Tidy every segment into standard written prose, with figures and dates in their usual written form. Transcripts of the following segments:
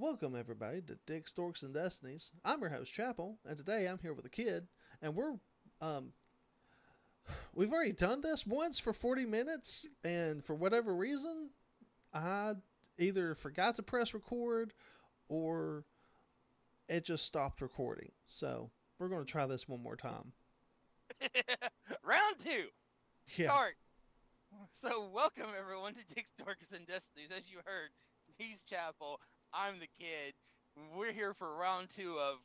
Welcome everybody to Dick Storks and Destinies. I'm your host Chapel, and today I'm here with a kid, and um we've already done this once for 40 minutes, and for whatever reason, I either forgot to press record or it just stopped recording. So we're going to try this one more time. Round two, Yeah. start. So, welcome everyone to Dick's Dorcas and Destinies. As you heard, he's Chapel, I'm the kid. We're here for round two of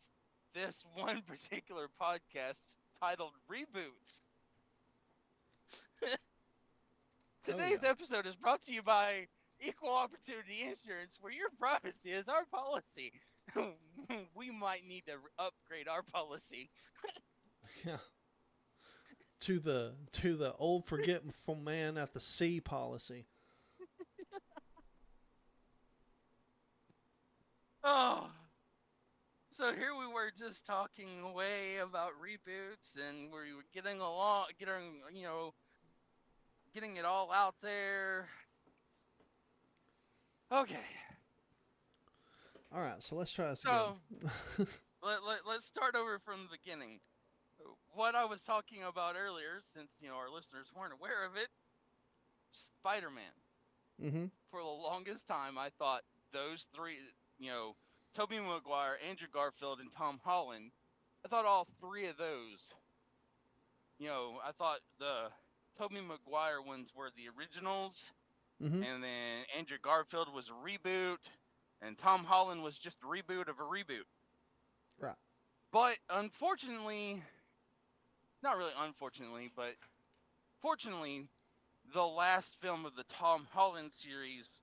this one particular podcast titled Reboots. Oh Today's yeah. episode is brought to you by Equal Opportunity Insurance, where your privacy is our policy. We might need to upgrade our policy. Yeah. To the old forgetful man at the sea policy. Oh, so here we were just talking away about reboots, and we were getting along, getting it all out there. Okay, All right, so let's try this again. so let's start over from the beginning. What I was talking about earlier, since our listeners weren't aware of it, Spider-Man. Mhm. For the longest time, I thought those three, Tobey Maguire, Andrew Garfield, and Tom Holland. I thought all three of those. I thought the Tobey Maguire ones were the originals, Mhm. and then Andrew Garfield was a reboot, and Tom Holland was just a reboot of a reboot. Right. But unfortunately, not really unfortunately, but fortunately, the last film of the Tom Holland series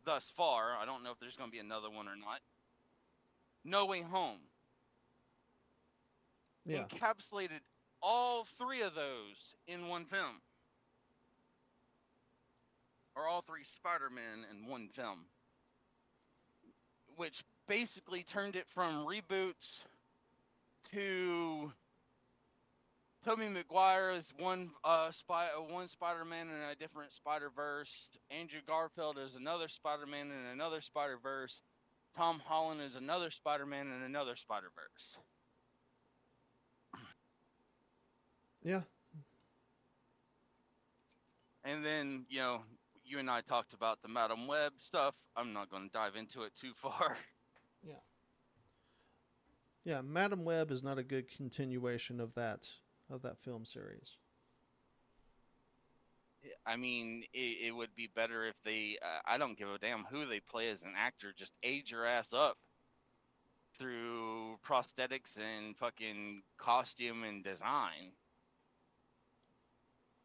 thus far, I don't know if there's going to be another one or not, No Way Home, Yeah. encapsulated all three of those in one film, or all three Spider-Man in one film, which basically turned it from reboots to Tobey Maguire as one Spider-Man in a different Spider-Verse. Andrew Garfield is another Spider-Man in another Spider-Verse. Tom Holland is another Spider-Man in another Spider-Verse. Yeah. And then, you and I talked about the Madam Web stuff. I'm not going to dive into it too far. Yeah. Yeah, Madam Web is not a good continuation of that film series. I mean, it would be better if they. I don't give a damn who they play as an actor. Just age your ass up through prosthetics and fucking costume and design.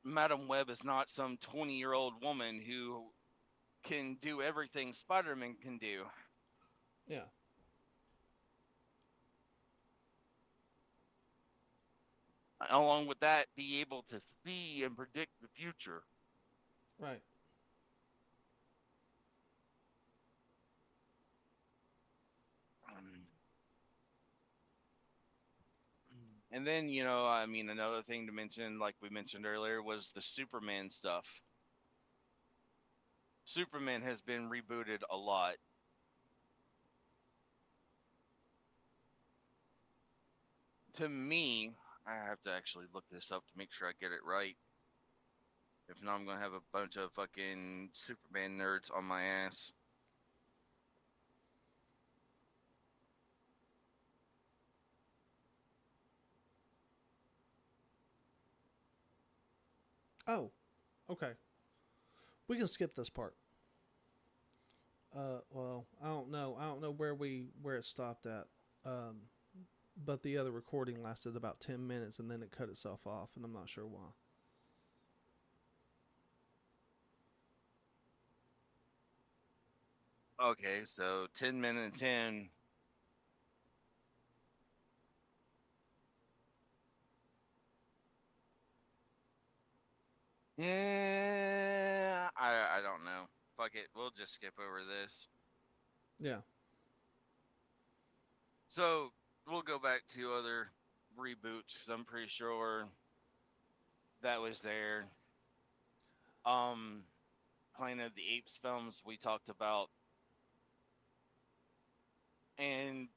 Madam Web is not some 20-year-old woman who can do everything Spider-Man can do. Yeah. Along with that, be able to see and predict the future. Right. Um, And then, I mean, another thing to mention, like we mentioned earlier, was the Superman stuff. Superman has been rebooted a lot. To me, I have to actually look this up to make sure I get it right. If not, I'm going to have a bunch of fucking Superman nerds on my ass. Oh, okay. We can skip this part. Well, I don't know. I don't know where it stopped at. Um, but the other recording lasted about 10 minutes and then it cut itself off, and I'm not sure why. Okay, so 10 minutes in. Yeah, I don't know. Fuck it, we'll just skip over this. Yeah. So we'll go back to other reboots because I'm pretty sure that was there. Um, Planet of the Apes films, we talked about and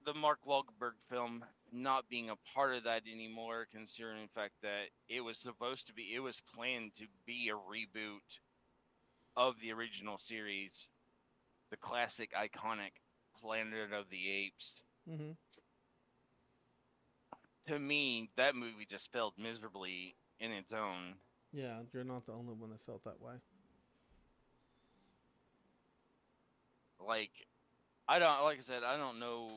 the Mark Wahlberg film not being a part of that anymore, considering the fact that it was planned to be a reboot of the original series, the classic, iconic Planet of the Apes. Mm-hmm. To me, that movie just failed miserably in its own. Yeah, you're not the only one that felt that way. Like like I said, I don't know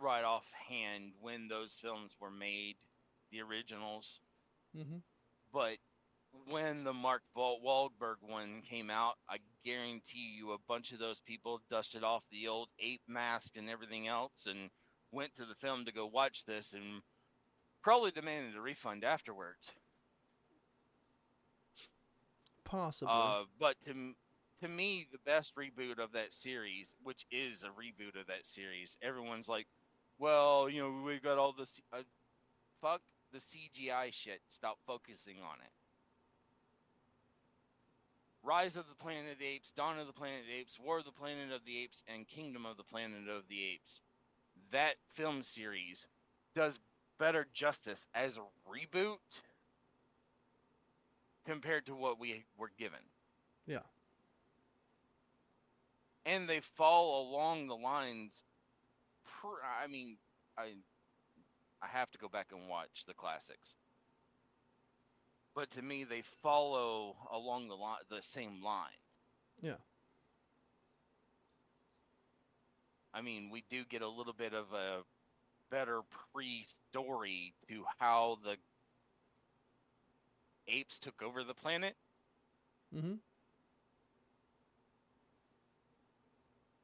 right offhand when those films were made, the originals, Mm-hmm. but when the Mark Wahlberg one came out, I guarantee you a bunch of those people dusted off the old ape mask and everything else and went to the film to go watch this and probably demanded a refund afterwards. Possibly. But to me, the best reboot of that series, which is a reboot of that series, everyone's like, well, we got all this. Fuck the CGI shit. Stop focusing on it. Rise of the Planet of the Apes, Dawn of the Planet of the Apes, War of the Planet of the Apes, and Kingdom of the Planet of the Apes. That film series does better justice as a reboot compared to what we were given. Yeah. And they fall along the lines. I mean, I I have to go back and watch the classics, but to me, they follow along the same line. Yeah. I mean, we do get a little bit of a better pre-story to how the apes took over the planet, Mm-hmm.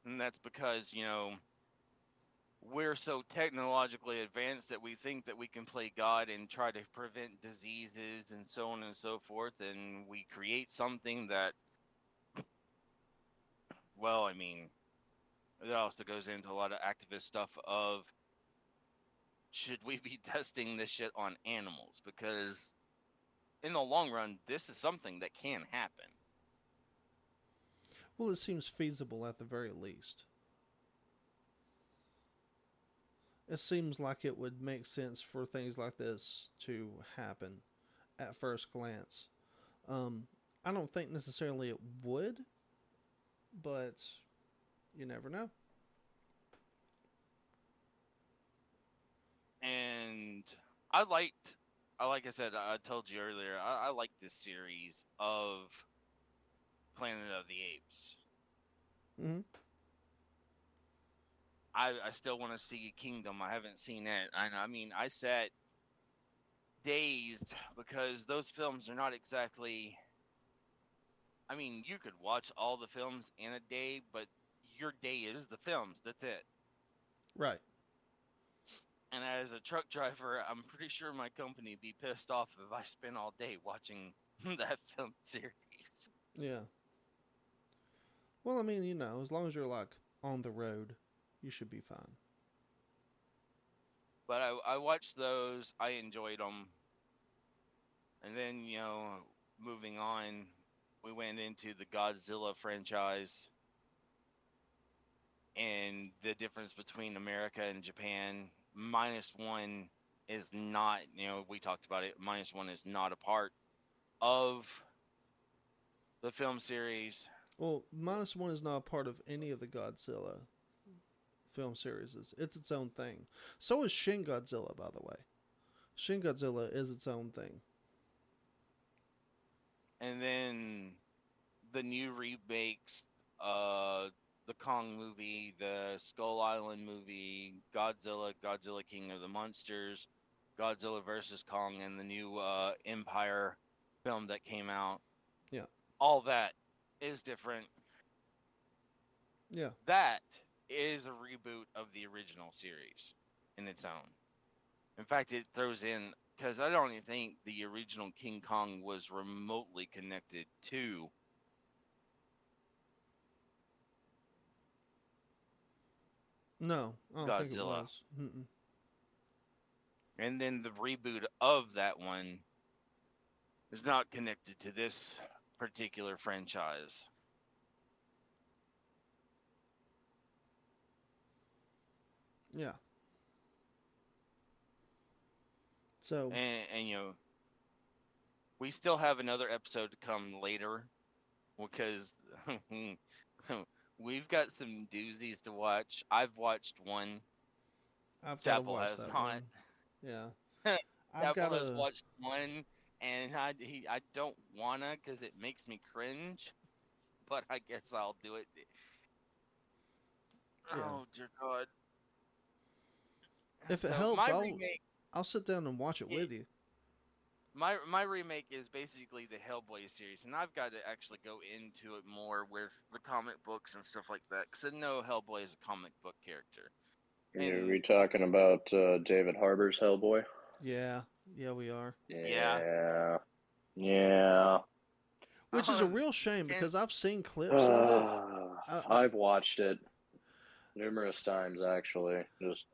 and that's because we're so technologically advanced that we think that we can play God and try to prevent diseases and so on and so forth, and we create something that, well, I mean, it also goes into a lot of activist stuff of should we be testing this shit on animals? Because in the long run, this is something that can happen. Well, it seems feasible at the very least. It seems like it would make sense for things like this to happen at first glance. Um, I don't think necessarily it would, but you never know. And like I said, I told you earlier, I like this series of Planet of the Apes. Mm-hmm. I still want to see Kingdom. I haven't seen it. I mean, I sat dazed because those films are not exactly. I mean, you could watch all the films in a day, but your day is the films. That's it. Right. And as a truck driver, I'm pretty sure my company would be pissed off if I spent all day watching that film series. Yeah. Well, I mean, as long as you're like on the road, you should be fine. But I watched those. I enjoyed them. And then, moving on, we went into the Godzilla franchise and the difference between America and Japan. Minus one is not, we talked about it. Minus one is not a part of the film series. Well, minus one is not a part of any of the Godzilla film series. It's its own thing. So is Shin Godzilla, by the way. Shin Godzilla is its own thing. And then the new remakes, uh, the Kong movie, the Skull Island movie, Godzilla King of the Monsters, Godzilla versus Kong, and the new Empire film that came out. Yeah. All that is different. Yeah. That is a reboot of the original series in its own. In fact, it throws in because I don't even think the original King Kong was remotely connected to No, I don't think it Godzilla. was. Mm-mm. And then the reboot of that one is not connected to this particular franchise. Yeah. So And we still have another episode to come later because we've got some doozies to watch. I've watched one. I've got to Chapel watch has that not. one. Yeah. I've got Chapel has to. watched one, and I don't wanna because it makes me cringe. But I guess I'll do it. Yeah. Oh dear God! If it So helps, my I'll remake, I'll sit down and watch it it, with you. my remake is basically the Hellboy series, and I've got to actually go into it more with the comic books and stuff like that because I know Hellboy is a comic book character, Are and we talking about David Harbour's Hellboy? Yeah. Yeah, we are. yeah, Yeah. Yeah. Which is a real shame and because I've seen clips of it. I've watched it numerous times, actually. Just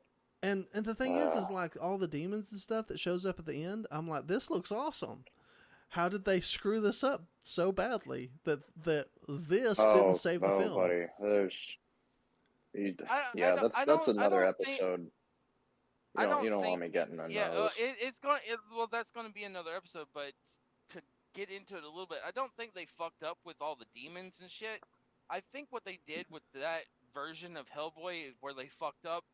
And the thing is like all the demons and stuff that shows up at the end. I'm like, this looks awesome. How did they screw this up so badly that this didn't save the film? buddy, I yeah, don't that's I another don't think episode. I You don't don't want think me getting into yeah those. well that's going to be another episode, but to get into it a little bit, I don't think they fucked up with all the demons and shit. I think what they did with that version of Hellboy where they fucked up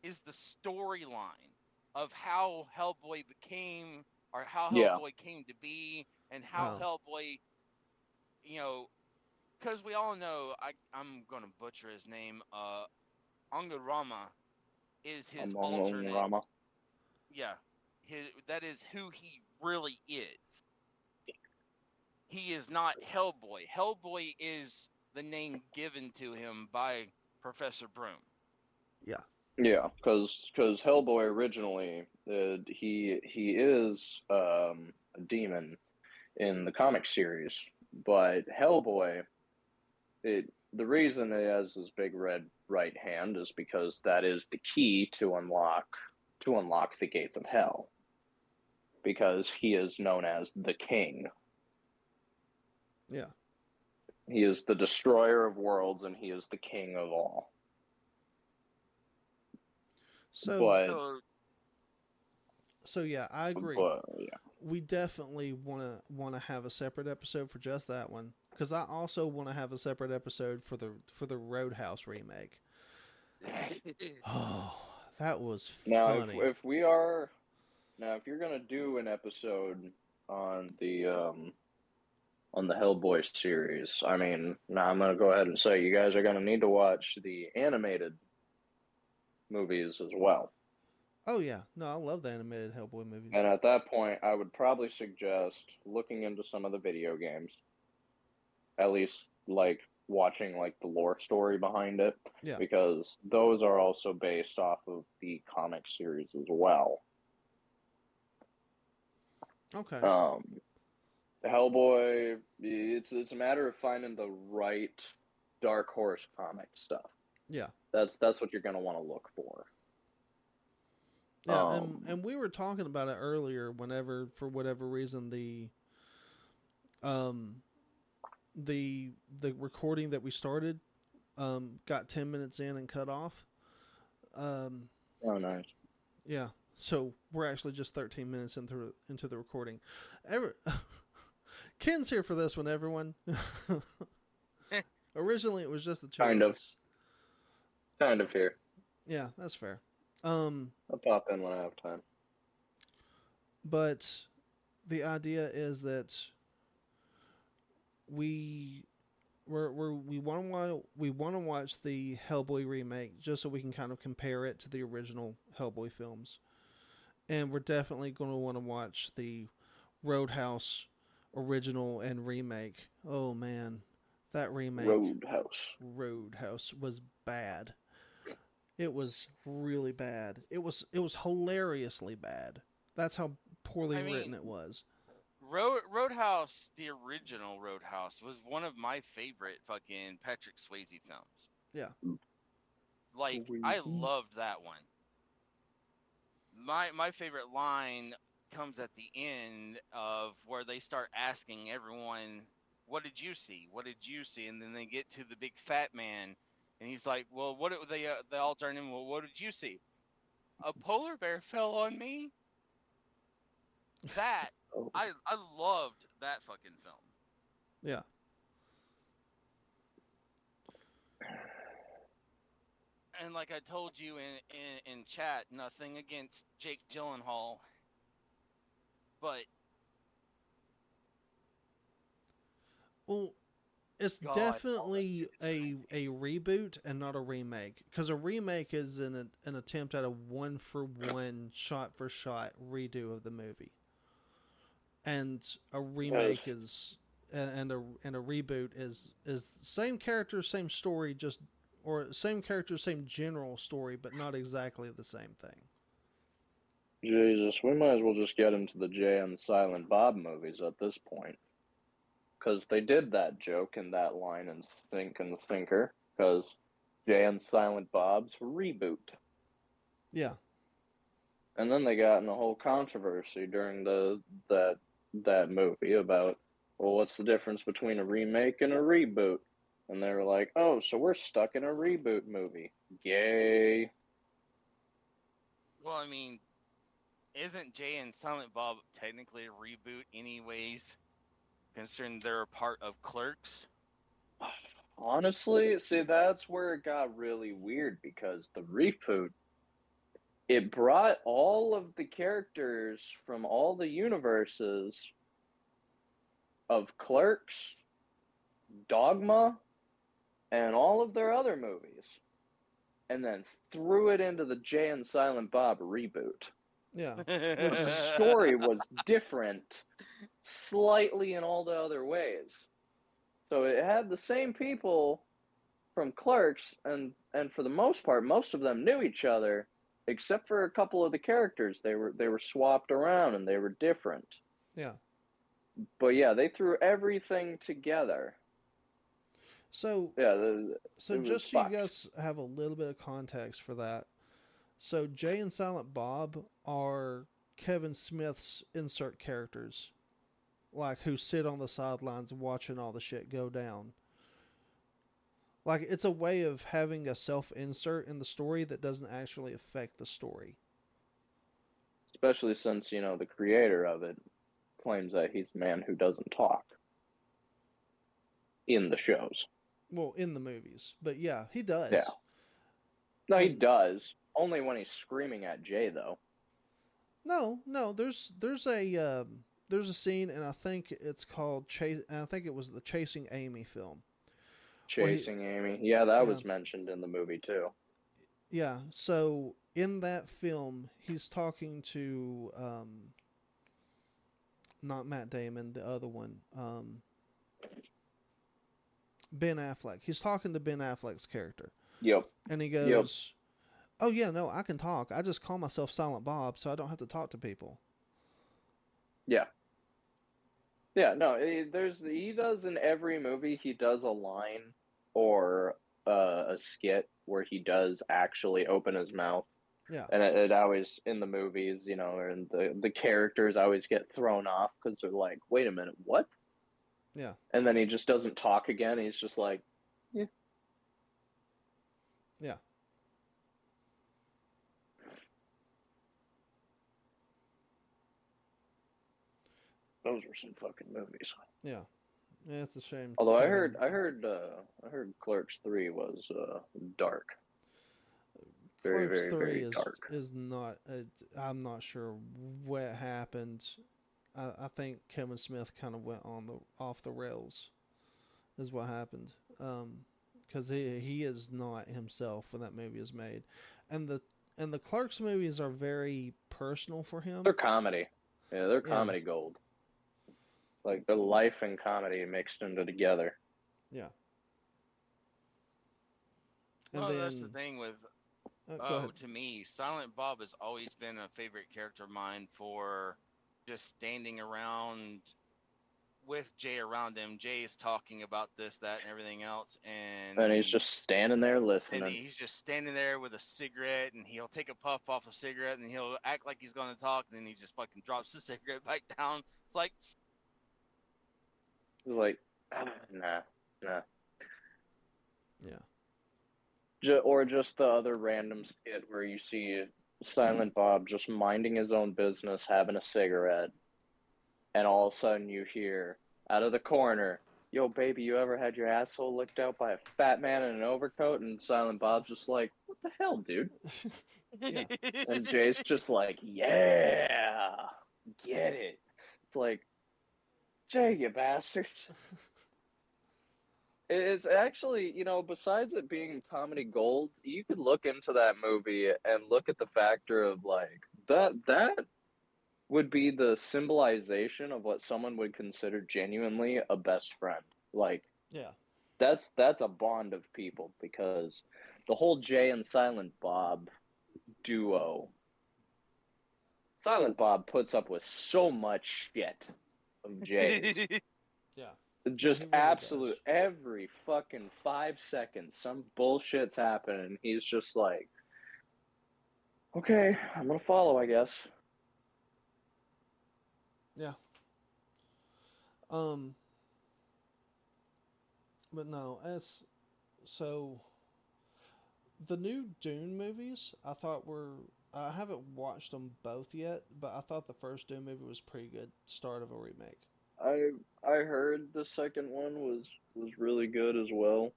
is the storyline of how Hellboy became or how Yeah. Hellboy came to be and how Oh, Hellboy, you know, because we all know I'm going to butcher his name. Angarama is his Among alternate. Rama. Yeah, that is who he really is. He is not Hellboy. Hellboy is the name given to him by Professor Broom. yeah. Yeah, because Hellboy originally, he is a demon in the comic series, but Hellboy, the reason he has his big red right hand is because that is the key to unlock the gates of hell, because he is known as the king. Yeah. He is the destroyer of worlds, and he is the king of all. So But so yeah, I agree. yeah, We definitely want to have a separate episode for just that one because I also want to have a separate episode for the Roadhouse remake. Oh, that was now funny. if you're gonna do an episode on the Hellboy series, I mean, now I'm gonna go ahead and say you guys are gonna need to watch the animated movies as well. Oh yeah, no, I love the animated Hellboy movies. And at that point, I would probably suggest looking into some of the video games, at least like watching like the lore story behind it, Yeah. because those are also based off of the comic series as well. Okay. Hellboy, it's a matter of finding the right Dark Horse comic stuff. Yeah. That's what you're gonna want to look for. Yeah, and we were talking about it earlier. Whenever, for whatever reason, um the recording that we started got 10 minutes in and cut off. Oh, nice. Yeah, so we're actually just 13 minutes into the recording. Ken's here for this one, everyone. Originally, it was just the two Kind of of. us. Kind of here. Yeah, that's fair. I'll pop in when I have time. But the idea is that we want to watch the Hellboy remake just so we can kind of compare it to the original Hellboy films, and we're definitely going to want to watch the Roadhouse original and remake. Oh man, that remake Roadhouse was bad. It was really bad. It was hilariously bad. That's how poorly written it was. Roadhouse, the original Roadhouse, was one of my favorite fucking Patrick Swayze films. Yeah. Like, I loved that one. My favorite line comes at the end of where they start asking everyone, "What did you see? What did you see?" And then they get to the big fat man, and he's like, "Well, what?" They all turn in. Well, what did you see? a polar bear fell on me. That Oh, I loved that fucking film. Yeah. And like I told you in chat, nothing against Jake Gyllenhaal, but Well, it's God, all that definitely shit is crazy. a reboot and not a remake, because a remake is an attempt at a one for one, shot for shot redo of the movie, and a because remake is and a reboot is same character, same story, just or same character, same general story, but not exactly the same thing. Jesus, we might as well just get into the Jay and Silent Bob movies at this point. Because they did that joke in that line in Think and Thinker. Because Jay and Silent Bob's reboot. Yeah. And then they got in a whole controversy during that movie about, well, what's the difference between a remake and a reboot? And they were like, oh, so we're stuck in a reboot movie. Yay. Well, I mean, isn't Jay and Silent Bob technically a reboot, anyways? Considering they're a part of Clerks. Honestly, see, that's where it got really weird because the reboot, it brought all of the characters from all the universes of Clerks, Dogma, and all of their other movies, and then threw it into the Jay and Silent Bob reboot, Yeah. which the story was different slightly in all the other ways. So it had the same people from Clerks, and for the most part, most of them knew each other, except for a couple of the characters. They were swapped around and they were different. Yeah. But yeah, they threw everything together. So Yeah, so it was just so you fucked. guys have a little bit of context for that. So Jay and Silent Bob are Kevin Smith's insert characters, like who sit on the sidelines watching all the shit go down. Like it's a way of having a self insert in the story that doesn't actually affect the story. Especially since, the creator of it claims that he's a man who doesn't talk in the shows. Well, in the movies, but yeah, he Yeah. does. No, he And does. Only when he's screaming at Jay, though. no, there's a scene, and I think it's called Chase. And I think it was the Chasing Amy film where he, Chasing Amy. Yeah, that yeah, was mentioned in the movie, too. yeah. So in that film, he's talking to not Matt Damon, the other one, Ben Affleck. He's talking to Ben Affleck's character, Yep. and he Yep. goes, "Oh yeah, no, I can talk. I just call myself Silent Bob, so I don't have to talk to people." Yeah. Yeah, no, he does in every movie, he does a line or a skit where he does actually open his mouth. Yeah, And it always, in the movies, and the characters always get thrown off because they're like, wait a minute, what? yeah, And then he just doesn't talk again. He's just like, yeah. yeah. Those were some fucking movies. Yeah, yeah, it's a shame. Although Kevin. I heard Clerks 3 was dark, very Clerks very Three very dark. is not. I'm not sure what happened. I think Kevin Smith kind of went on the off the rails. Is what happened. Because he is not himself when that movie is made, and the Clerks movies are very personal for him. They're comedy. Yeah, they're Yeah, comedy gold. Like the life and comedy mixed into together. yeah. And Well, that's the then thing with go ahead. to me, Silent Bob has always been a favorite character of mine for just standing around with Jay around him. Jay is talking about this, that, and everything else, And he's just standing there and listening. he's just standing there with a cigarette, and he'll take a puff off the cigarette, and he'll act like he's going to talk, and then he just fucking drops the cigarette back down. It's like, He's like, nah. Yeah, Or just the other random skit where you see Silent Bob just minding his own business, having a cigarette, and all of a sudden you hear out of the corner, "Yo, baby, you ever had your asshole licked out by a fat man in an overcoat?" And Silent Bob's just like, "What the hell, dude?" Yeah. And Jay's just like, "Yeah, get it." It's like, Jay, you bastards. It's actually, besides it being comedy gold, you could look into that movie and look at the factor of like that would be the symbolization of what someone would consider genuinely a best friend. Like Yeah. that's a bond of people because the whole Jay and Silent Bob duo. Silent Bob puts up with so much shit of Jay's. Yeah. Yeah, Just he really absolute does. every fucking 5 seconds, some bullshit's happening, and he's just like, okay, I'm gonna follow, I guess. Yeah. But no, as so the new Dune movies, I thought were. I haven't watched them both yet, but I thought the first Dune movie was pretty good. Start of a remake. I I heard the second one was really good as well.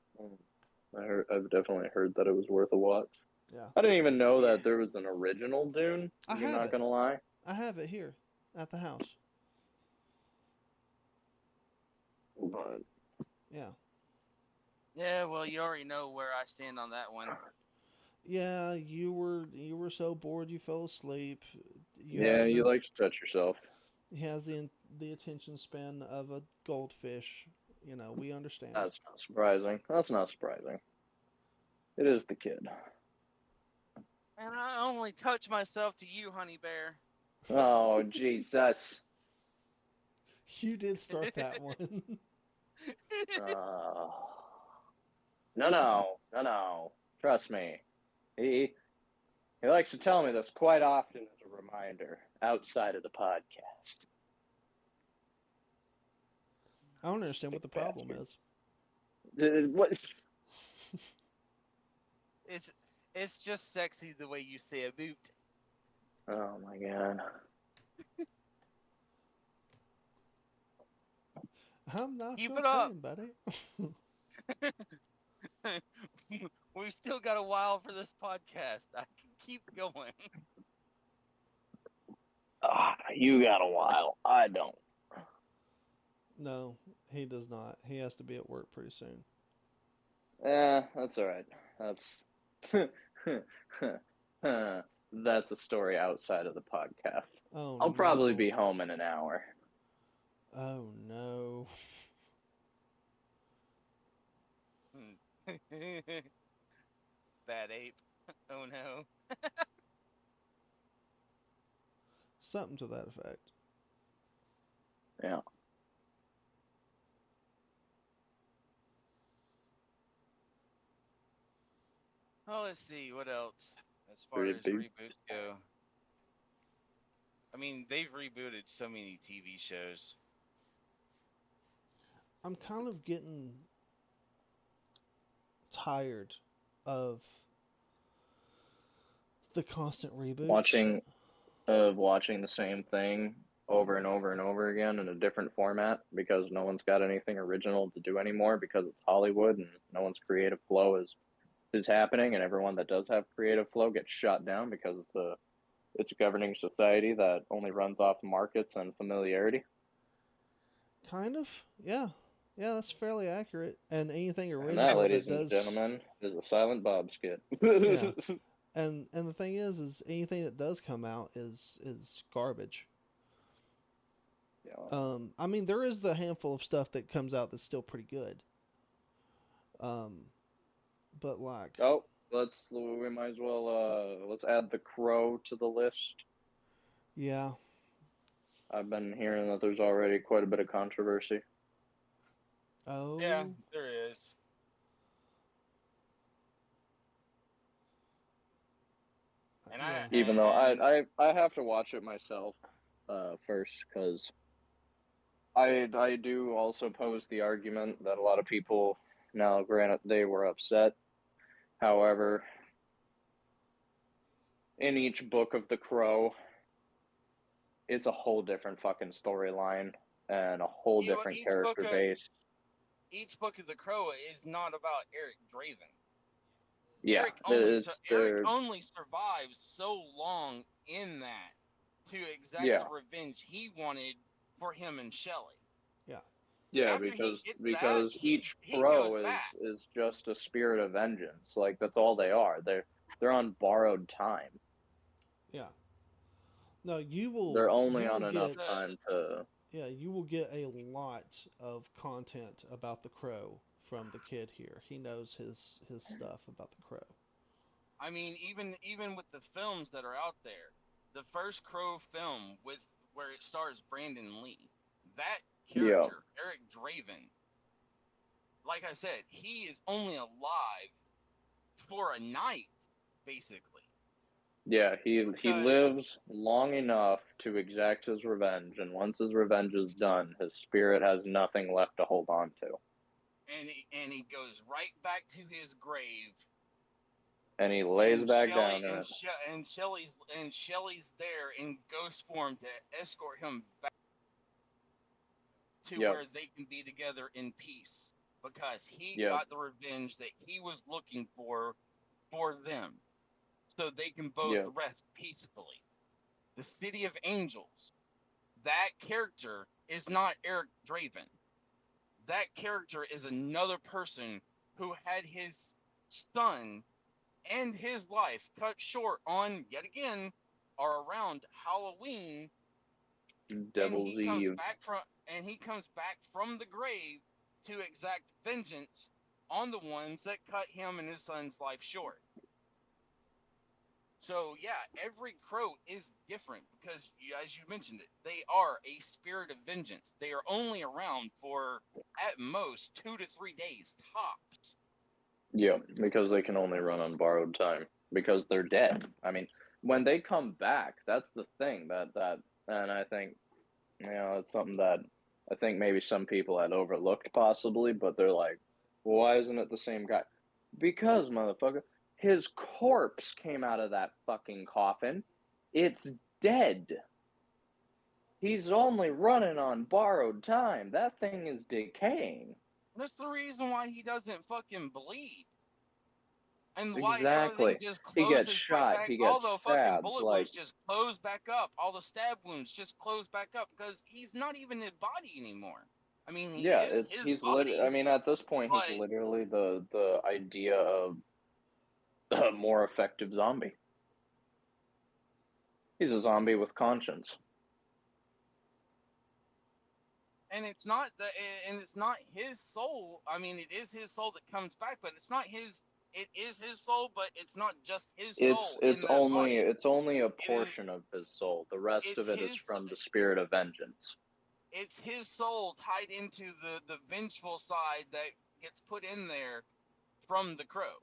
I've definitely heard that it was worth a watch. Yeah, I didn't even know Yeah. that there was an original Dune. I You're have not it. gonna lie. I have it here at the house. But Yeah. Yeah, well, you already know where I stand on that one. Yeah, you were so bored you fell asleep. You yeah, have you the like to touch yourself. he has the attention span of a goldfish. We understand. That's not surprising. That's not surprising. It is the kid. And I only touch myself to you, honey bear. Oh, Jesus. You did start that one. Uh, no. Trust me. He he likes to tell me this quite often as a reminder outside of the podcast. I don't understand what Sick the problem bastard. is. What? it's it's just sexy the way you say a boot. Oh my god. I'm not Keep your it up. friend, buddy. We've still got a while for this podcast. I can keep going. Ah, you got a while. I don't. No, he does not. He has to be at work pretty soon. That's all right. That's a story outside of the podcast. Oh I'll probably no. be home in an hour. Oh no. Bad ape. Oh no. Something to that effect. Yeah. Oh, let's see what else as far as Reboot. reboots go. I mean, they've rebooted so many TV shows. I'm kind of getting tired of the constant reboots. Watching the same thing over and over and over again in a different format because no one's got anything original to do anymore because it's Hollywood and no one's creative flow is happening and everyone that does have creative flow gets shut down because it's a governing society that only runs off markets and familiarity. Kind of. Yeah. Yeah, that's fairly accurate. And anything And that, original that ladies and does gentlemen, is a Silent Bob skit. yeah. And the thing is anything that does come out is garbage. Yeah. I mean there is the handful of stuff that comes out that's still pretty good. Um but like Oh, we might as well let's add The Crow to the list. yeah. I've been hearing that there's already quite a bit of controversy. Yeah, Oh. there is. And Yeah. Even though I have to watch it myself first because I do also pose the argument that a lot of people now granted they were upset. However, in each book of the Crow, it's a whole different fucking storyline and a whole different character base. Each book of the Crow is not about Eric Draven. Yeah, Eric only survives so long in that to exact the revenge he wanted for him and Shelley. Yeah. Yeah, because each Crow is just a spirit of vengeance. Like, that's all they are. They're on borrowed time. Yeah. No, you will. They're only on enough time to. Yeah, you will get a lot of content about the Crow from the kid here. He knows his stuff about the Crow. I mean, even with the films that are out there, the first Crow film where it stars Brandon Lee, that character, Eric Draven, like I said, he is only alive for a night, basically. Yeah, he lives long enough to exact his revenge, and once his revenge is done, his spirit has nothing left to hold on to. And he goes right back to his grave. And he lays back down. And Shelley's there in ghost form to escort him back to where they can be together in peace, because he got the revenge that he was looking for them, so they can both rest peacefully. The City of Angels, that character is not Eric Draven. That character is another person who had his son and his life cut short on, yet again, or around Halloween. Devil's Eve. And he comes back from the grave to exact vengeance on the ones that cut him and his son's life short. So, yeah, every Crow is different because, as you mentioned it, they are a spirit of vengeance. They are only around for, at most, 2 to 3 days, tops. Yeah, because they can only run on borrowed time. Because they're dead. I mean, when they come back, that's the thing. And I think, it's something that I think maybe some people had overlooked possibly, but they're like, well, why isn't it the same guy? Because, motherfucker, his corpse came out of that fucking coffin. It's dead. He's only running on borrowed time. That thing is decaying. That's the reason why he doesn't fucking bleed. And why everything just closes. He gets shot. Back. He gets all the stabbed. Fucking bullet wounds just close back up. All the stab wounds just close back up because he's not even his body anymore. I mean, he's body. I mean, at this point, he's literally the idea of a more effective zombie. He's a zombie with conscience. And it's not his soul. I mean, it is his soul that comes back, but it's not his. It is his soul, but it's not just his soul. It's only a portion of his soul. The rest of it is from the spirit of vengeance. It's his soul tied into the vengeful side that gets put in there from the Crow.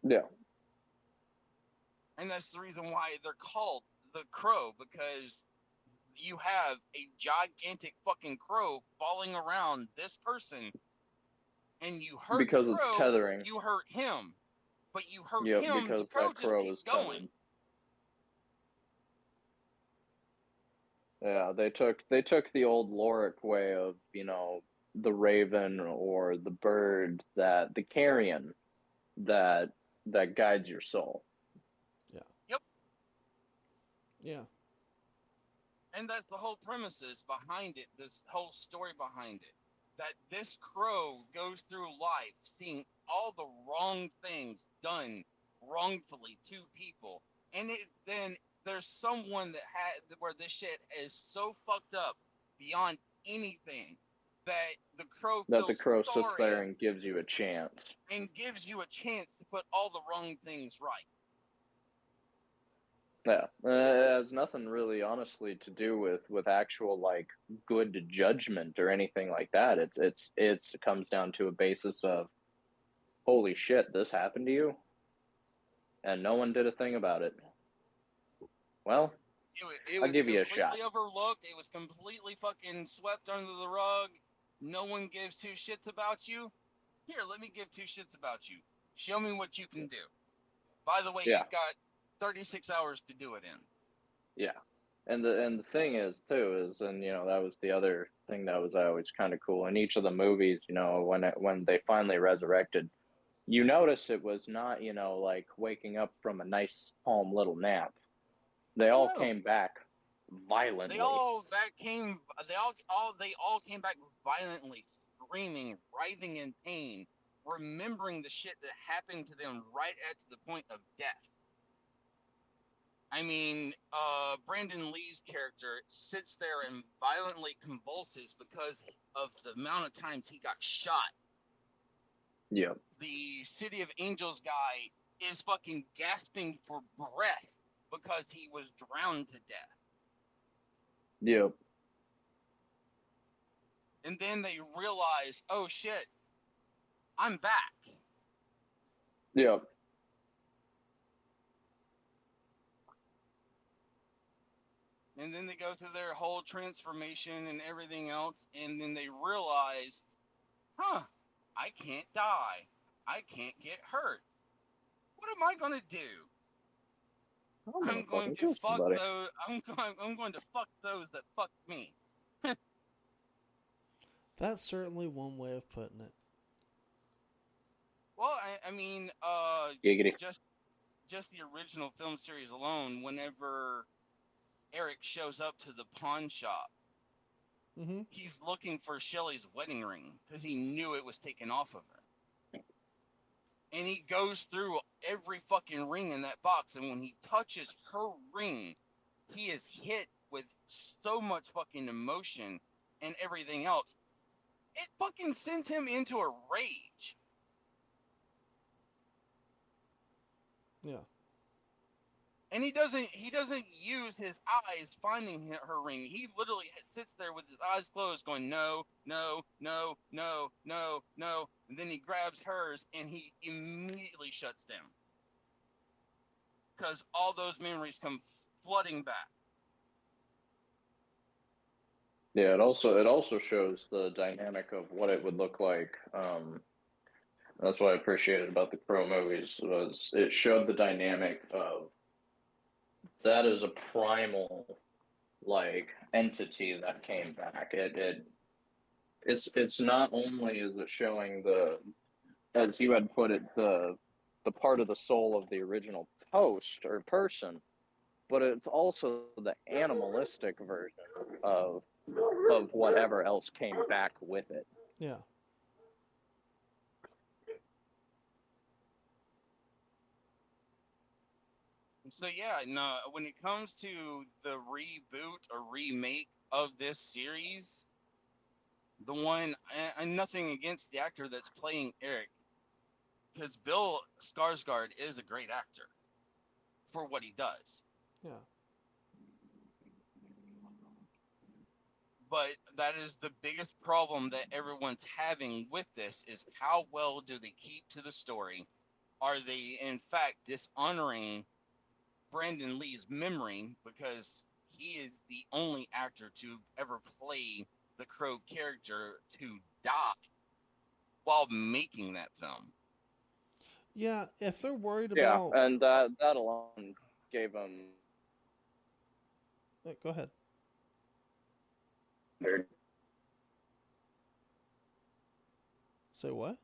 Yeah. And that's the reason why they're called the Crow, because you have a gigantic fucking crow falling around this person. And you hurt because the crow, it's tethering. You hurt him, but you hurt him. Because the crow that crow just is going. tethered. Yeah, they took the old Lorik way of the raven or the bird the carrion that guides your soul. Yeah. Yep. Yeah. And that's the whole premises behind it. This whole story behind it. That this crow goes through life seeing all the wrong things done wrongfully to people, and then there's someone where this shit is so fucked up beyond anything that the crow sits there and gives you a chance. And gives you a chance to put all the wrong things right. Yeah, it has nothing really, honestly, to do with actual good judgment or anything like that. It comes down to a basis of, holy shit, this happened to you, and no one did a thing about it. Well, I'll give you a shot. It was completely overlooked. It was completely fucking swept under the rug. No one gives two shits about you. Here, let me give two shits about you. Show me what you can do. By the way, yeah. You've got 36 hours to do it in. Yeah. And the thing is too is, and that was the other thing that was always kind of cool in each of the movies. When they finally resurrected, you notice it was not like waking up from a nice calm little nap. They Oh all no, came back they violently. all that came. They all came back violently, screaming, writhing in pain, remembering the shit that happened to them right at the point of death. I mean, Brandon Lee's character sits there and violently convulses because of the amount of times he got shot. Yeah. The City of Angels guy is fucking gasping for breath because he was drowned to death. Yep. And then they realize, oh shit, I'm back. Yep. And then they go through their whole transformation and everything else, and then they realize, huh, I can't die. I can't get hurt. What am I gonna do? I'm gonna I'm going fucking to kill fuck somebody. those. I'm going to fuck those that fucked me. That's certainly one way of putting it. Well, I mean, Giggity. just the original film series alone. Whenever Eric shows up to the pawn shop, Mm-hmm. he's looking for Shelly's wedding ring because he knew it was taken off of her. And he goes through every fucking ring in that box, and when he touches her ring, he is hit with so much fucking emotion and everything else. It fucking sends him into a rage. Yeah. And he doesn't use his eyes finding her ring. He literally sits there with his eyes closed going, no, no, no, no, no, no. And then he grabs hers and he immediately shuts down. Because all those memories come flooding back. Yeah, it also shows the dynamic of what it would look like. That's what I appreciated about the Crow movies was it showed the dynamic of that is a primal like entity that came back. It's not only is it showing the, as you had put it, the part of the soul of the original host or person, but it's also the animalistic version of whatever else came back with it. Yeah. So yeah, no, when it comes to the reboot or remake of this series, the one, and nothing against the actor that's playing Eric, because Bill Skarsgård is a great actor for what he does. Yeah. But that is the biggest problem that everyone's having with this is how well do they keep to the story? Are they in fact dishonoring Brandon Lee's memory because he is the only actor to ever play the Crow character to die while making that film? Yeah. If they're worried Yeah, about, and that alone gave him. go ahead. Say what?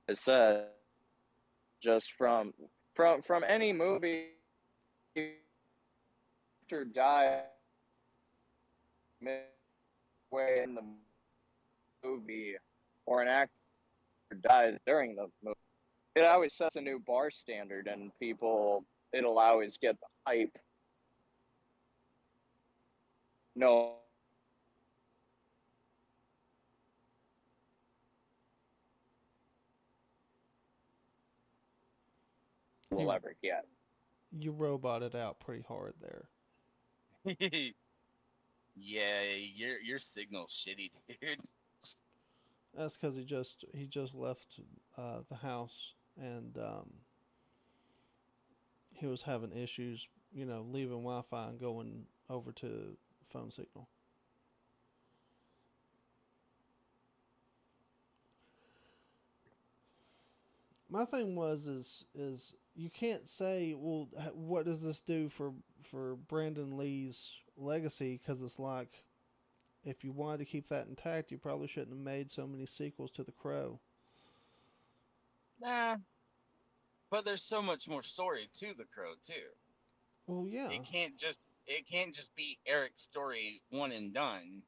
I said just from any movie actor die midway in the movie or an actor dies during the movie, it always sets a new bar standard, and people it'll always get the hype. No will You ever get. you roboted out pretty hard there. Yeah, your signal's shitty, dude. That's because he just left the house and he was having issues, leaving Wi-Fi and going over to phone signal. My thing was is you can't say, well, what does this do for Brandon Lee's legacy? Because it's like, if you wanted to keep that intact, you probably shouldn't have made so many sequels to The Crow. Nah, but there's so much more story to the Crow too. Well, yeah. It can't just be Eric's story one and done.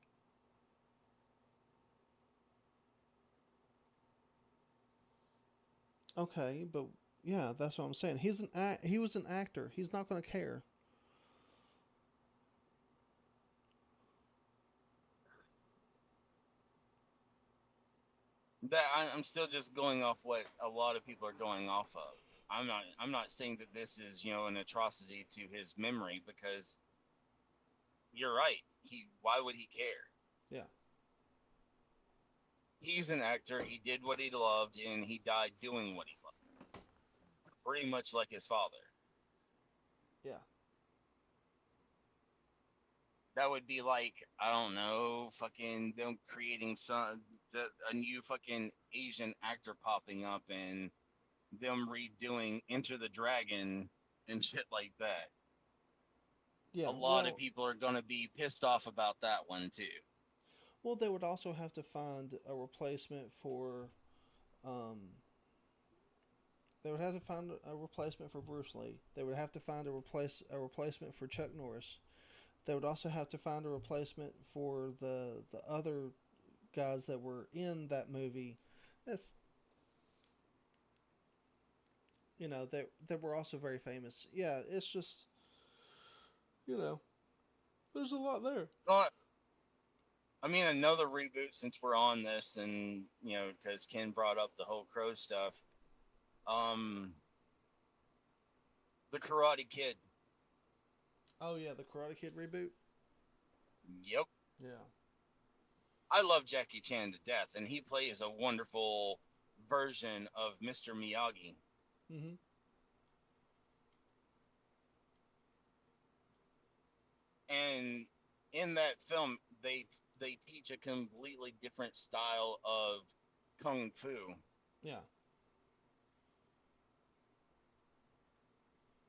Okay, but yeah, that's what I'm saying. He was an actor. He's not going to care. I'm still just going off what a lot of people are going off of. I'm not saying that this is, an atrocity to his memory, because you're right. Why would he care? Yeah. He's an actor. He did what he loved, and he died doing what he loved. Pretty much like his father. Yeah. That would be like, I don't know, fucking them creating a new fucking Asian actor popping up and them redoing Enter the Dragon and shit like that. A Yeah. lot of people are gonna be pissed off about that one too. Well, they would also have to find a replacement for. Um, they would have to find a replacement for Bruce Lee. They would have to find a replacement for Chuck Norris. They would also have to find a replacement for the other guys that were in that movie. That's that were also very famous. Yeah, it's just you know there's a lot there. Well, I mean, another reboot, since we're on this, and because Ken brought up the whole Crow stuff. Um, the Karate Kid. Oh yeah, the Karate Kid reboot. Yep. Yeah. I love Jackie Chan to death, and he plays a wonderful version of Mr. Miyagi. Mm-hmm. And in that film, they teach a completely different style of kung fu. Yeah.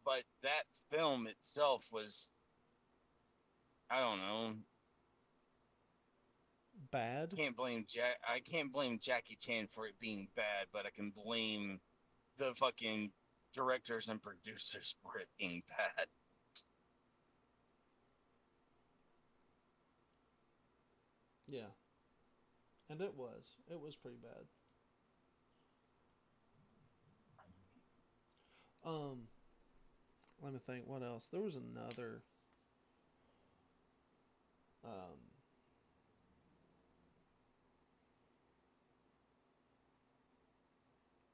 But that film itself was, I don't know. Bad. I can't blame Jackie Chan for it being bad, but I can blame the fucking directors and producers for it being bad. Yeah. And it was. It was pretty bad. Um, Let me think. What else? There was another. Um,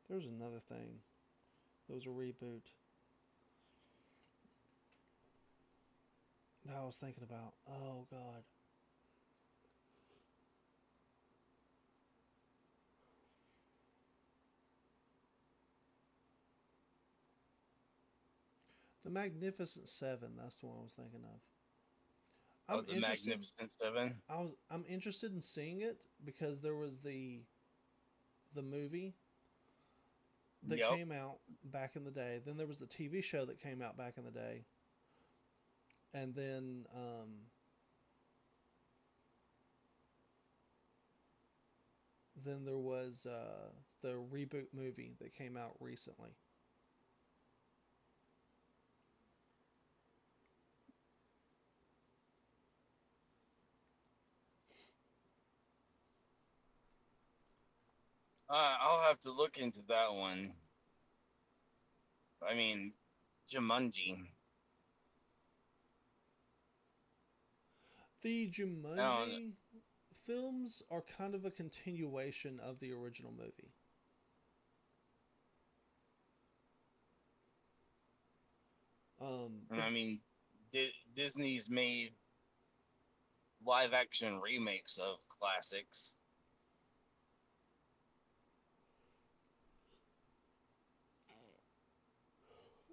there was another thing. There was a reboot that I was thinking about. Oh God. The Magnificent Seven. That's the one I was thinking of. Oh, I'm the interested. Magnificent Seven. I'm interested in seeing it because there was the movie that Yep. came out back in the day. Then there was the TV show that came out back in the day, and then there was the reboot movie that came out recently. I'll have to look into that one. I mean, Jumanji. The I Jumanji films are kind of a continuation of the original movie. I mean, Disney's made live action remakes of classics,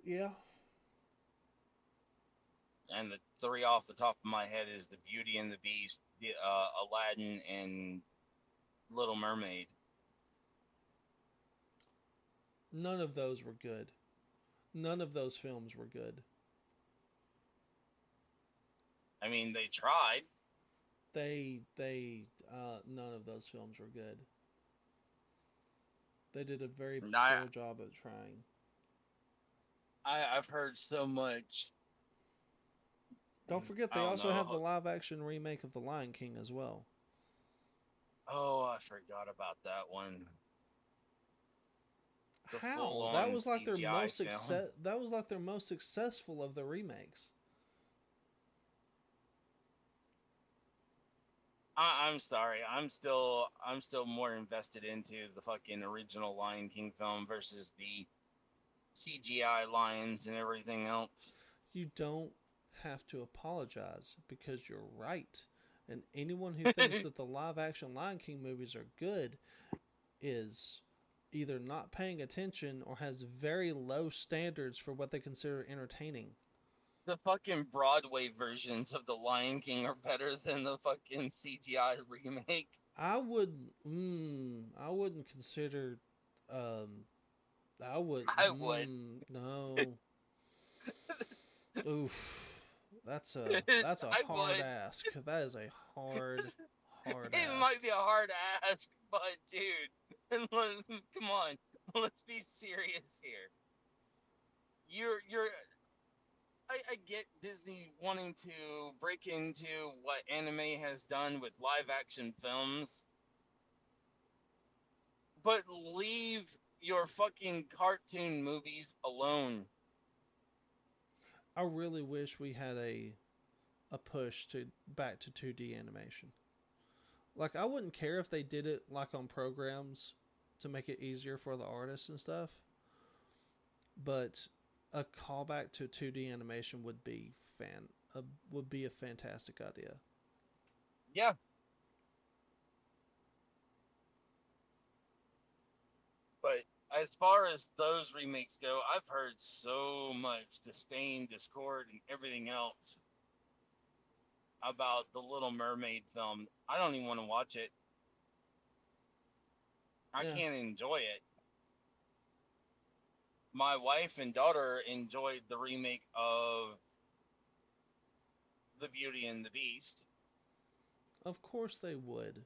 Yeah, and the three off the top of my head is The Beauty and the Beast, Aladdin, and Little Mermaid. none of those were good. None of those films were good. I mean, they tried. None of those films were good. They did a very And I, poor job of trying. I've heard so much. Don't forget, I they don't also have the know. live action remake of The Lion King as well. Oh, I forgot about that one. The How? That full-on was like their CGI most film. successful of the remakes. I'm sorry. I'm still more invested into the fucking original Lion King film versus the CGI lions and everything else. You don't have to apologize because you're right. And anyone who thinks that the live action Lion King movies are good is either not paying attention or has very low standards for what they consider entertaining. The fucking Broadway versions of the Lion King are better than the fucking CGI remake. I wouldn't consider, um, I would. no. Oof. That's a I hard would. ask. That is a hard It ask. might be a hard ask, but dude, come on, let's be serious here. You're. I get Disney wanting to break into what anime has done with live action films, but leave your fucking cartoon movies alone. I really wish we had a push to back to 2D animation. Like I wouldn't care if they did it like on programs to make it easier for the artists and stuff, but a callback to 2D animation would be a fantastic idea. Yeah, but as far as those remakes go, I've heard so much disdain, discord, and everything else about the Little Mermaid film. I don't even want to watch it. I Yeah, can't enjoy it. My wife and daughter enjoyed the remake of The Beauty and the Beast. of course they would.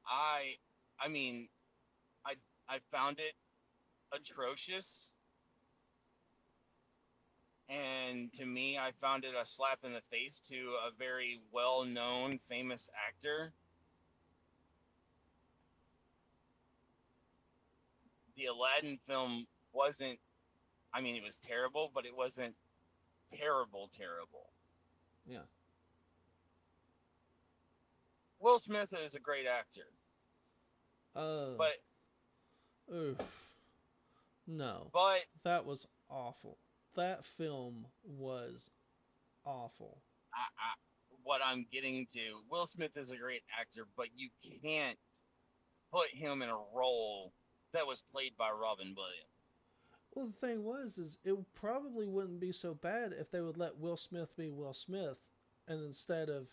I I mean, I I found it atrocious, and to me I found it a slap in the face to a very well-known famous actor. The Aladdin film wasn't, I mean, it was terrible, but it wasn't terrible. Yeah. Will Smith is a great actor, Uh. but Oof. No. but That was awful. That film was awful. I, what I'm getting to, Will Smith is a great actor, but you can't put him in a role that was played by Robin Williams. Well, the thing was, is it probably wouldn't be so bad if they would let Will Smith be Will Smith, and instead of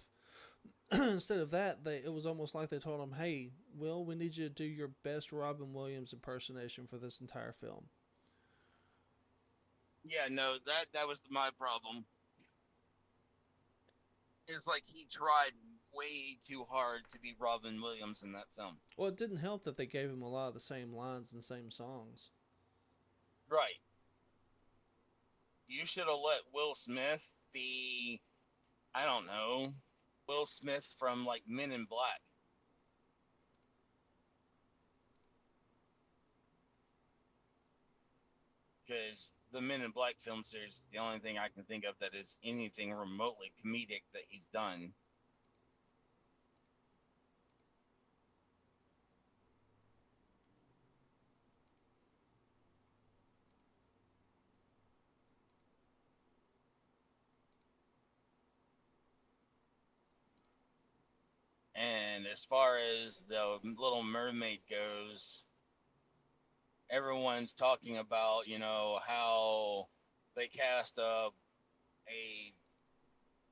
instead of that, it was almost like they told him, "Hey, Will, we need you to do your best Robin Williams impersonation for this entire film." Yeah, no, that was my problem. It's like he tried way too hard to be Robin Williams in that film. Well, it didn't help that they gave him a lot of the same lines and same songs. Right. You should have let Will Smith be, I don't know, Will Smith from like Men in Black. Because the Men in Black film series is the only thing I can think of that is anything remotely comedic that he's done. And as far as the Little Mermaid goes, everyone's talking about, how they cast a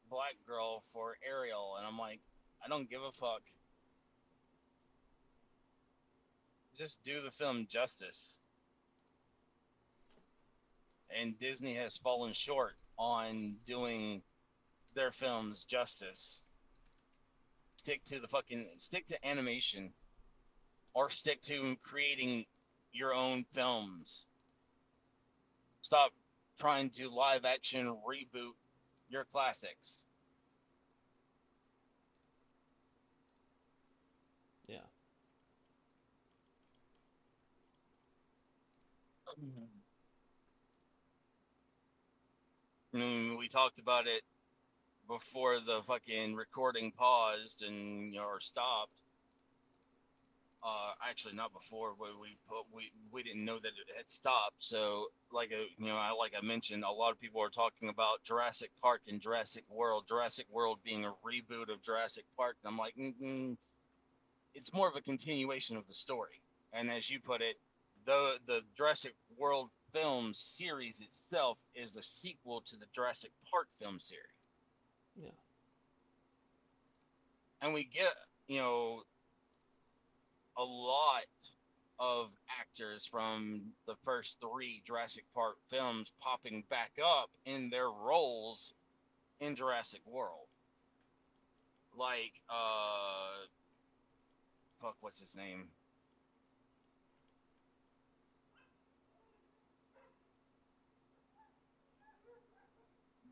black girl for Ariel, and I'm like, I don't give a fuck. Just do the film justice. and Disney has fallen short on doing their films justice. Stick to animation, or stick to creating your own films. Stop trying to live action reboot your classics. Yeah. I mean, we talked about it before the fucking recording paused and or stopped. Actually, not before. We didn't know that it had stopped. So, like I mentioned, a lot of people are talking about Jurassic Park and Jurassic World. Jurassic World being a reboot of Jurassic Park. And I'm like, it's more of a continuation of the story. And as you put it, the Jurassic World film series itself is a sequel to the Jurassic Park film series. Yeah. And we get, you know, a lot of actors from the first three Jurassic Park films popping back up in their roles in Jurassic World. Like, what's his name?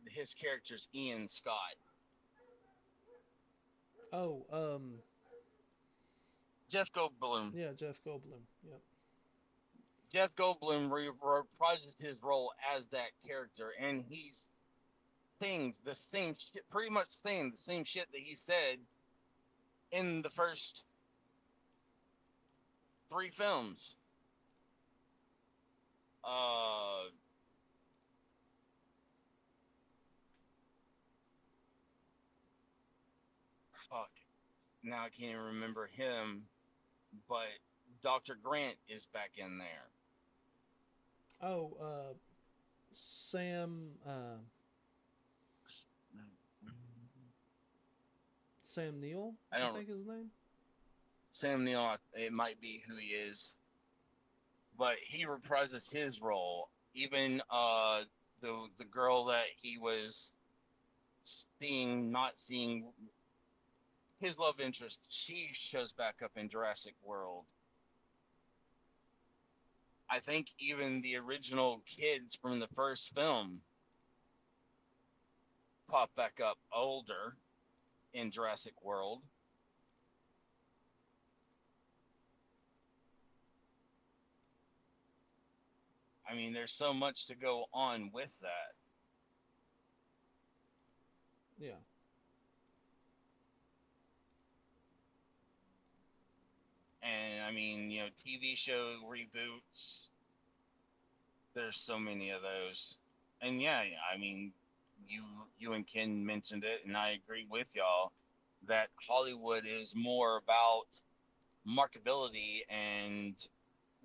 His character's Ian Scott. Oh, Jeff Goldblum. yeah, Jeff Goldblum. Yep. Jeff Goldblum reprises his role as that character, and he's things the same shit, pretty much saying the same shit that he said in the first three films. Fuck. Now I can't even remember him, but Dr. Grant is back in there. Oh, Sam. Sam Neill, I I don't. think his name. Sam Neill, it might be who he is, but he reprises his role. Even the girl that he was not seeing, his love interest, she shows back up in Jurassic World. I think even the original kids from the first film pop back up older in Jurassic World. I mean, there's so much to go on with that. Yeah. And I mean, TV show reboots. There's so many of those. And yeah, I mean, you and Ken mentioned it, and I agree with y'all that Hollywood is more about marketability and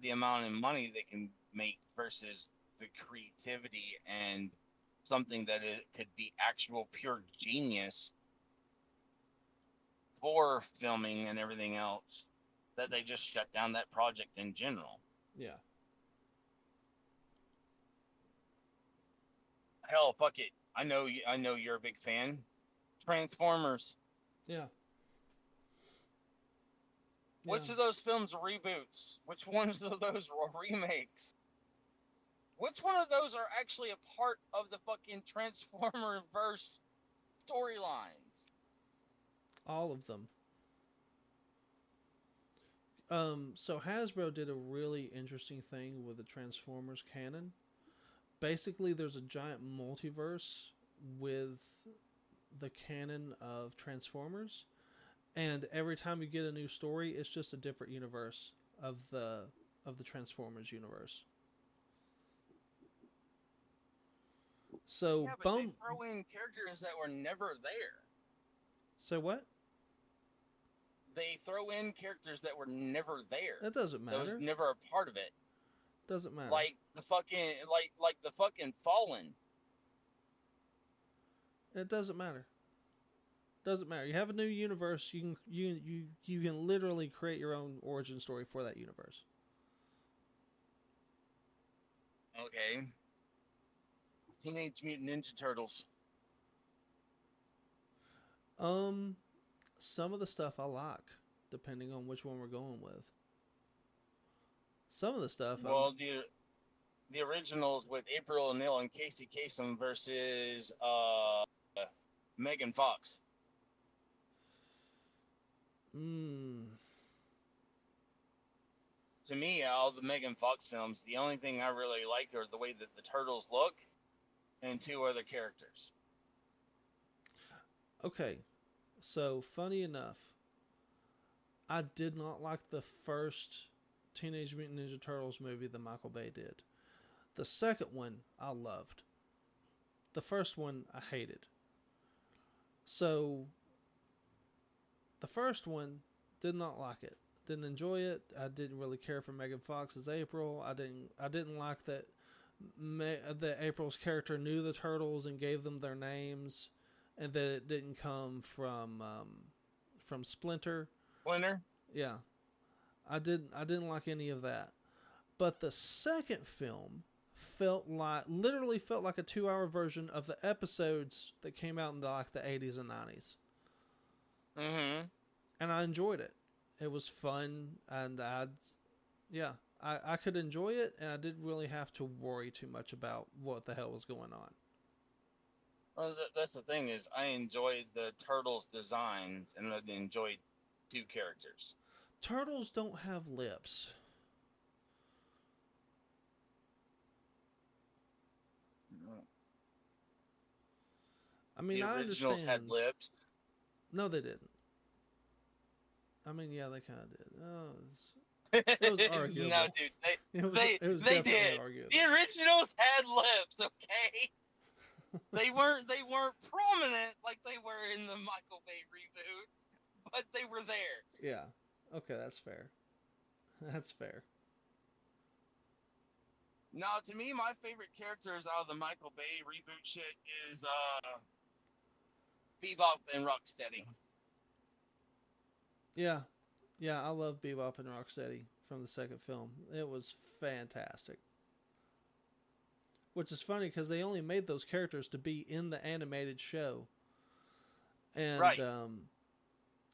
the amount of money they can make versus the creativity and something that it could be actual pure genius for filming and everything else, that they just shut down that project in general. Yeah. Hell, fuck it. I know you're a big fan. Transformers. Yeah. Which Yeah. of those films are reboots? Which ones of those are remakes? Which one of those are actually a part of the fucking Transformer verse storylines? All of them. So Hasbro did a really interesting thing with the Transformers canon. Basically, there's a giant multiverse with the canon of Transformers, and every time you get a new story, it's just a different universe of the Transformers universe. So Yeah, but they throw in characters that were never there. So what? They throw in characters that were never there. That doesn't matter. That was never a part of it. Doesn't matter. Like the fucking Fallen. It doesn't matter. Doesn't matter. You have a new universe. You can literally create your own origin story for that universe. Okay. Teenage Mutant Ninja Turtles. Um, some of the stuff I like, depending on which one we're going with. Some of the stuff I'm. Well, the originals with April O'Neil and Casey Kasem versus Megan Fox. Mm, To me, all the Megan Fox films, the only thing I really like are the way that the turtles look and two other characters. okay, so funny enough, I did not like the first Teenage Mutant Ninja Turtles movie that Michael Bay did. The second one I loved. The first one I hated. So the first one did not like it. Didn't enjoy it. I didn't really care for Megan Fox as April. I didn't like that that April's character knew the turtles and gave them their names, and that it didn't come from Splinter. Splinter? Yeah, I didn't like any of that. But the second film literally felt like a 2 hour version of the episodes that came out in the 80s and 90s. Mm-hmm. And I enjoyed it. It was fun, and I could enjoy it, and I didn't really have to worry too much about what the hell was going on. Well, that's the thing is, I enjoyed the turtles' designs, and I enjoyed two characters. Turtles don't have lips. I mean, The I originals understand. had lips. No, they didn't. I mean, yeah, they kind of did. Oh, it was arguable. No, dude, It was they definitely did. arguable. The originals had lips, okay? They weren't prominent like they were in the Michael Bay reboot, but they were there. Yeah. Okay, that's fair. That's fair. Now, to me, my favorite characters out of the Michael Bay reboot shit is Bebop and Rocksteady. Yeah. Yeah, I love Bebop and Rocksteady from the second film. It was fantastic. Which is funny because they only made those characters to be in the animated show. And Right.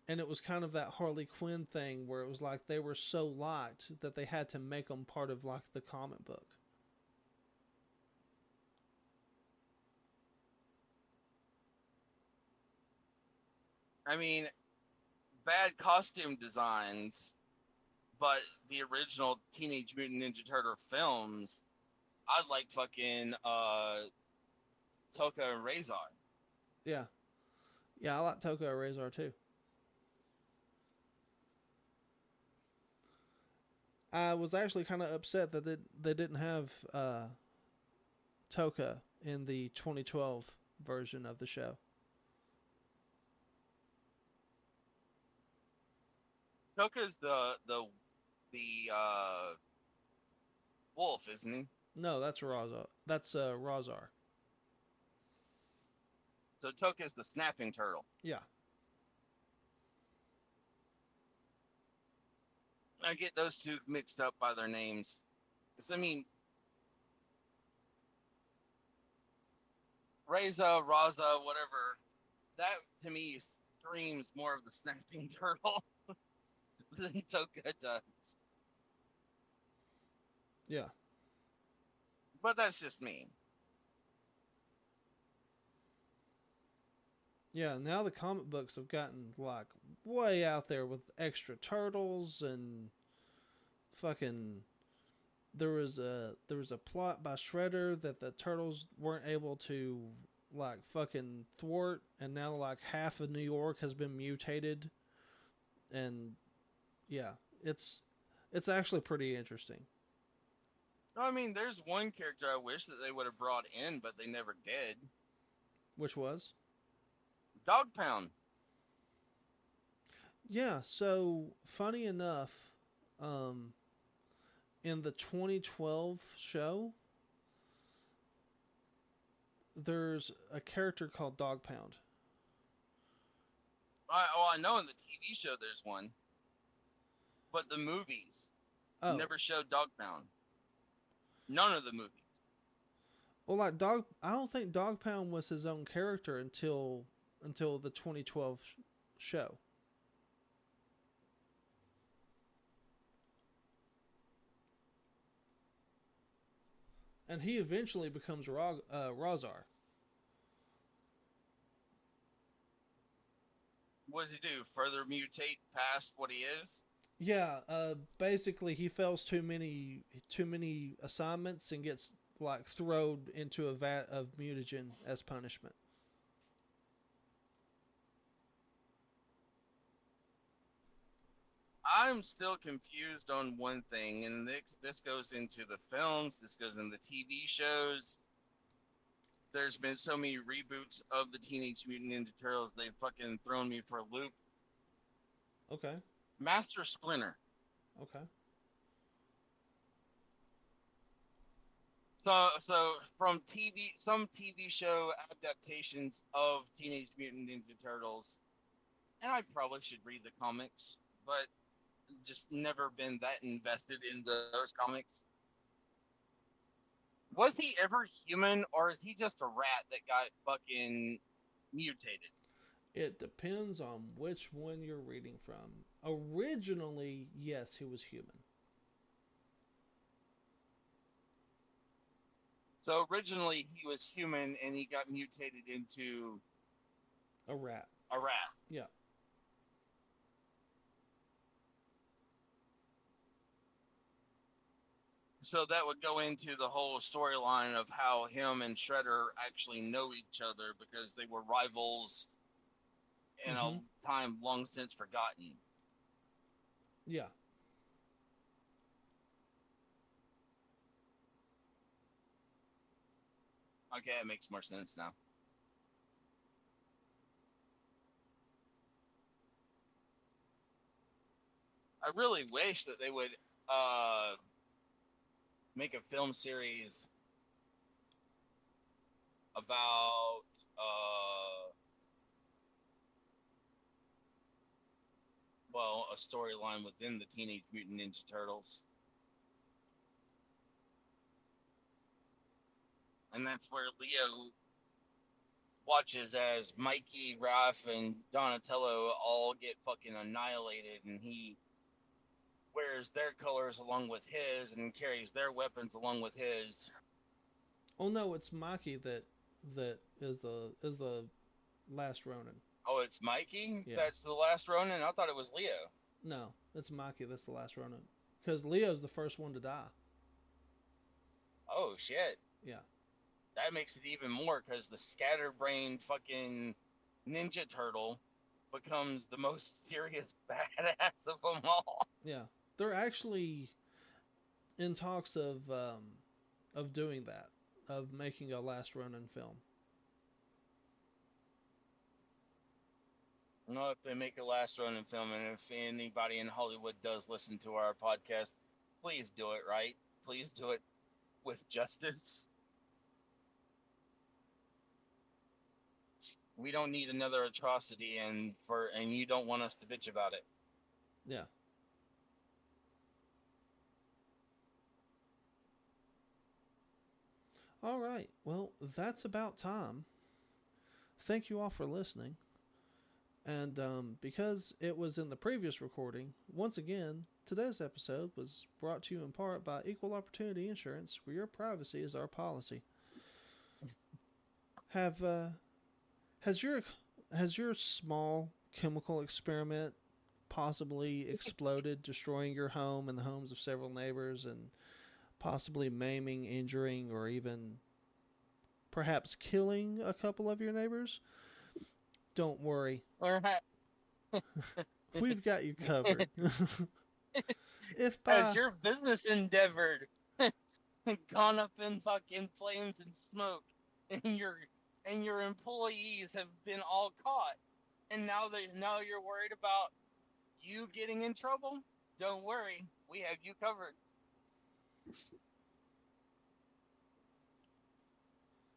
And it was kind of that Harley Quinn thing where it was like they were so liked that they had to make them part of like the comic book. I mean, bad costume designs, but the original Teenage Mutant Ninja Turtle films, I like fucking Toka and Razor. Yeah. Yeah, I like Toko and Razor too. I was actually kind of upset that they didn't have Toka in the 2012 version of the show. Toka's the wolf, isn't he? No, that's Razar. That's Razar. So Toka's the snapping turtle. Yeah. I get those two mixed up by their names. Because, I mean, Reza, Raza, whatever, that to me screams more of the snapping turtle than Toka does. Yeah. But that's just me. Yeah, now the comic books have gotten like way out there with extra turtles and fucking there was a plot by Shredder that the turtles weren't able to like fucking thwart, and now like half of New York has been mutated, and yeah, it's actually pretty interesting. I mean, there's one character I wish that they would have brought in, but they never did. Which was? Dog Pound. Yeah, so funny enough, in the 2012 show, there's a character called Dog Pound. I know in the TV show there's one, but the movies never showed Dog Pound. None of the movies. Well, like Dog, I don't think Dog Pound was his own character until the 2012 show. And he eventually becomes Razar. What does he do? Further mutate past what he is? Yeah, basically he fails too many assignments and gets like thrown into a vat of mutagen as punishment. I'm still confused on one thing, and this goes into the films, this goes into the TV shows. There's been so many reboots of the Teenage Mutant Ninja Turtles, they've fucking thrown me for a loop. Okay. Master Splinter. Okay. So from some TV show adaptations of Teenage Mutant Ninja Turtles, and I probably should read the comics, but just never been that invested in those comics. Was he ever human, or is he just a rat that got fucking mutated? It depends on which one you're reading from. Originally, yes, he was human. So originally he was human, and he got mutated into A rat. a rat. Yeah. So that would go into the whole storyline of how him and Shredder actually know each other because they were rivals in Mm-hmm. a time long since forgotten. Yeah. Okay, it makes more sense now. I really wish that they would make a film series about well, a storyline within the Teenage Mutant Ninja Turtles. And that's where Leo watches as Mikey, Raph, and Donatello all get fucking annihilated, and he wears their colors along with his and carries their weapons along with his. Oh no, it's Maki that is the last Ronin. Oh, it's Mikey? Yeah. That's the last Ronin? I thought it was Leo. No, it's Maki that's the last Ronin. Because Leo's the first one to die. Oh, shit. Yeah. That makes it even more because the scatterbrained fucking Ninja Turtle becomes the most serious badass of them all. Yeah. They're actually in talks of doing that, of making a Last Ronin film. I don't know if they make a last Ronin film, and if anybody in Hollywood does listen to our podcast, please do it right. Please do it with justice. We don't need another atrocity, and you don't want us to bitch about it. Yeah. All right. Well, that's about time. Thank you all for listening. And because it was in the previous recording, once again, today's episode was brought to you in part by Equal Opportunity Insurance, where your privacy is our policy. Have has your small chemical experiment possibly exploded, destroying your home and the homes of several neighbors, and possibly maiming, injuring, or even perhaps killing a couple of your neighbors? Don't worry. We've got you covered. If Has your business endeavored gone up in fucking flames and smoke, and your employees have been all caught, and now you're worried about you getting in trouble? Don't worry, we have you covered.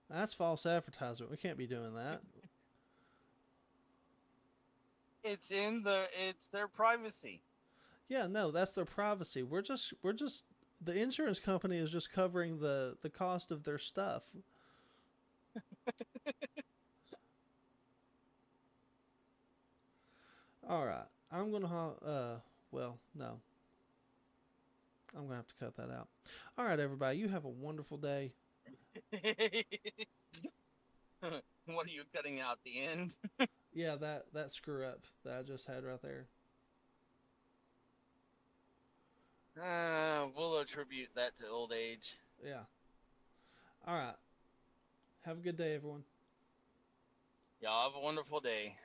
That's false advertisement. We can't be doing that. It's their privacy. Yeah, no, that's their privacy. We're just the insurance company is just covering the cost of their stuff. All right. I'm going to, well, no. I'm going to have to cut that out. All right, everybody. You have a wonderful day. What are you cutting out the end? Yeah, that screw up that I just had right there. We'll attribute that to old age. Yeah. All right. Have a good day, everyone. Y'all have a wonderful day.